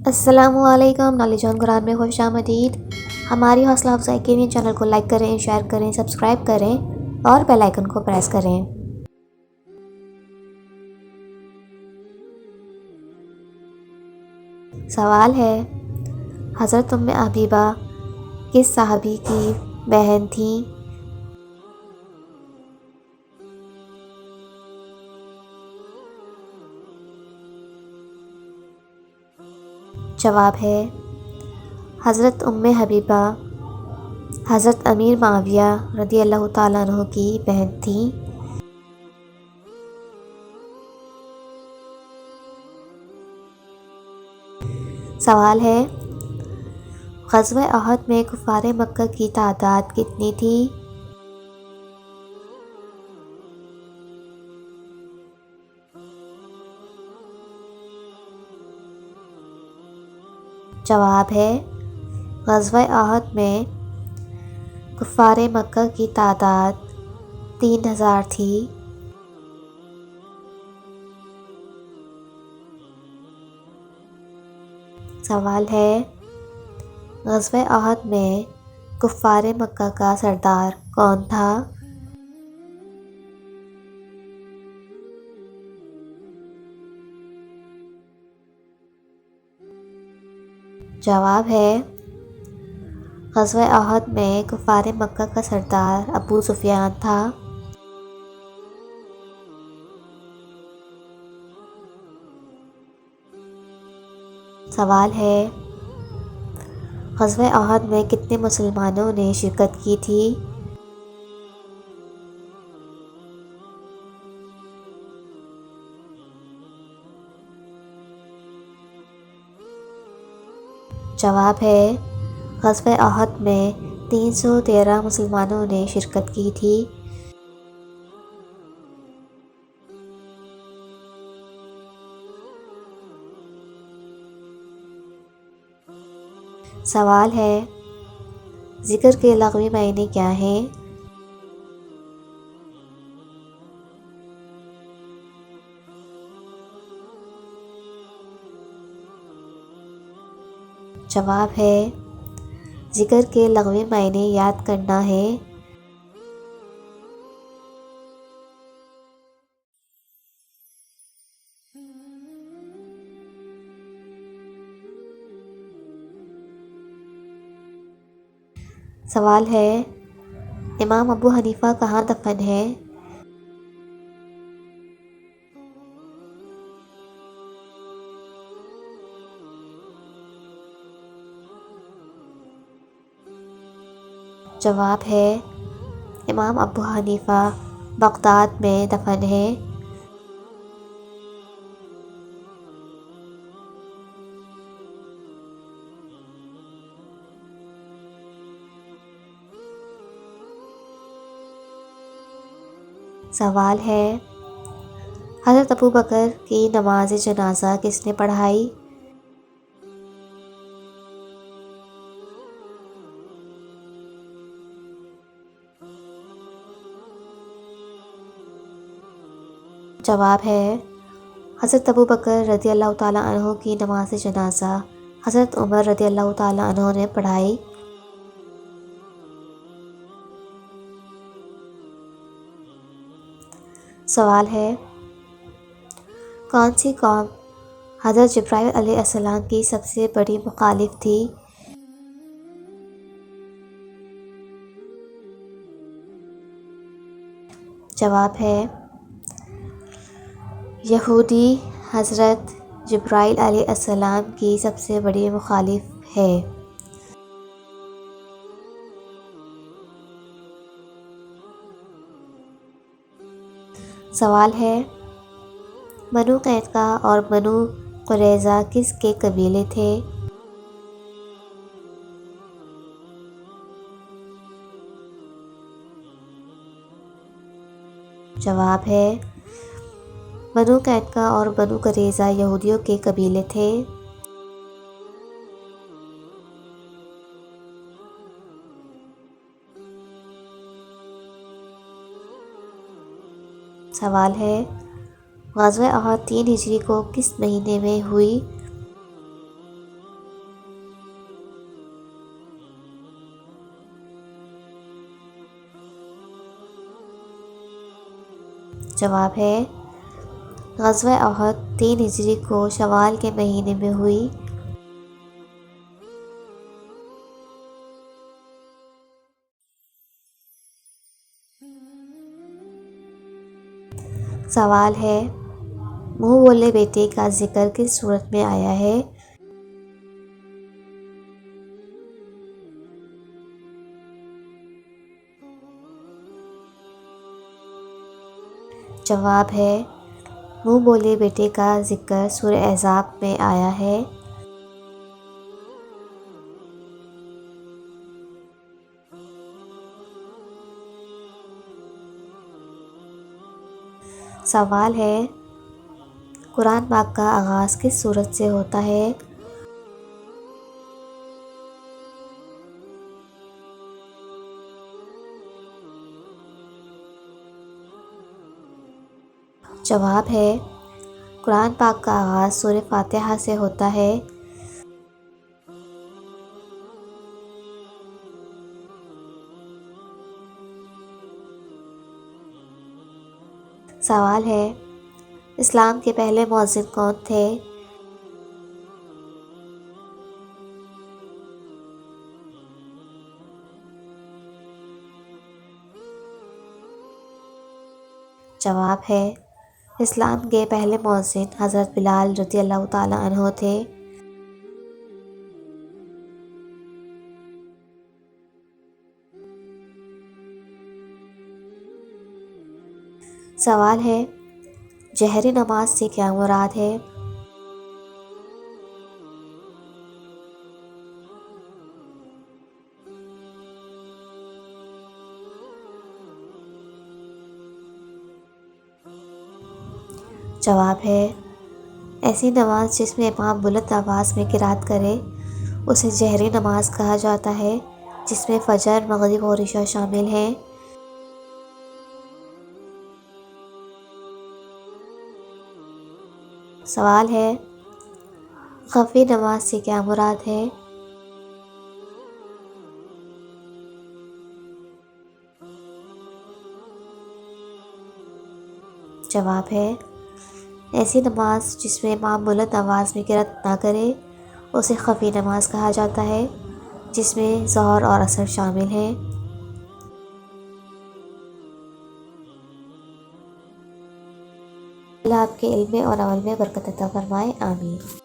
السلام علیکم، knowledge on قرآن میں خوش آمدید۔ ہماری حوصلہ افزائی کے لیے چینل کو لائک کریں، شیئر کریں، سبسکرائب کریں اور بیل آئیکن کو پریس کریں۔ سوال ہے، حضرت ام حبیبہ کس صحابی کی بہن تھیں؟ جواب ہے حضرت ام حبیبہ حضرت امیر معاویہ رضی اللہ تعالیٰ عنہ کی بہن تھیں۔ سوال ہے، غزوہ احد میں کفار مکہ کی تعداد کتنی تھی؟ جواب ہے غزوہ احد میں کفار مکہ کی تعداد 3000 تھی۔ سوال ہے، غزوہ احد میں کفار مکہ کا سردار کون تھا؟ جواب ہے غزوہ احد میں کفار مکہ کا سردار ابو سفیان تھا۔ سوال ہے، غزوہ احد میں کتنے مسلمانوں نے شرکت کی تھی؟ جواب ہے غزوہ احد میں 313 مسلمانوں نے شرکت کی تھی۔ سوال ہے، ذکر کے لغوی معنی کیا ہیں؟ جواب ہے ذکر کے لغوی معنی یاد کرنا ہے۔ سوال ہے، امام ابو حنیفہ کہاں دفن ہیں؟ جواب ہے امام ابو حنیفہ بغداد میں دفن ہیں۔ سوال ہے، حضرت ابو بکر کی نماز جنازہ کس نے پڑھائی؟ جواب ہے حضرت ابو بکر رضی اللہ تعالیٰ عنہ کی نماز جنازہ حضرت عمر رضی اللہ تعالیٰ عنہ نے پڑھائی۔ سوال ہے، کون سی قوم حضرت جبرائیل علیہ السلام کی سب سے بڑی مخالف تھی؟ جواب ہے یہودی حضرت جبرائیل علیہ السلام کی سب سے بڑی مخالف ہے۔ سوال ہے، بنو قینقاع اور بنو قریظہ کس کے قبیلے تھے؟ جواب ہے بنو قینقاع اور بنو قریظہ یہودیوں کے قبیلے تھے۔ سوال ہے، غزوہ احد 3 ہجری کو کس مہینے میں ہوئی؟ جواب ہے غزوہ احد 3 ہجری کو شوال کے مہینے میں ہوئی۔ سوال ہے منہ بولے بیٹے کا ذکر کس صورت میں آیا ہے؟ جواب ہے منہ بولے بیٹے کا ذکر سورہ احزاب میں آیا ہے۔ سوال ہے قرآن پاک کا آغاز کس سورت سے ہوتا ہے؟ جواب ہے قرآن پاک کا آغاز سورہ فاتحہ سے ہوتا ہے۔ سوال ہے اسلام کے پہلے مؤذن کون تھے؟ جواب ہے اسلام کے پہلے مؤذن حضرت بلال رضی اللہ تعالیٰ عنہ تھے۔ سوال ہے جہری نماز سے کیا مراد ہے؟ جواب ہے ایسی نماز جس میں امام بلند آواز میں قرات کرے اسے جہری نماز کہا جاتا ہے، جس میں فجر، مغرب اور عشاء شامل ہیں۔ سوال ہے خفی نماز سے کیا مراد ہے؟ جواب ہے ایسی نماز جس میں امام بلند آواز میں قرات نہ کرے اسے خفی نماز کہا جاتا ہے، جس میں ظہر اور عصر شامل ہیں۔ اللہ آپ کے علم میں اور عمل میں برکت عطا فرمائے، آمین۔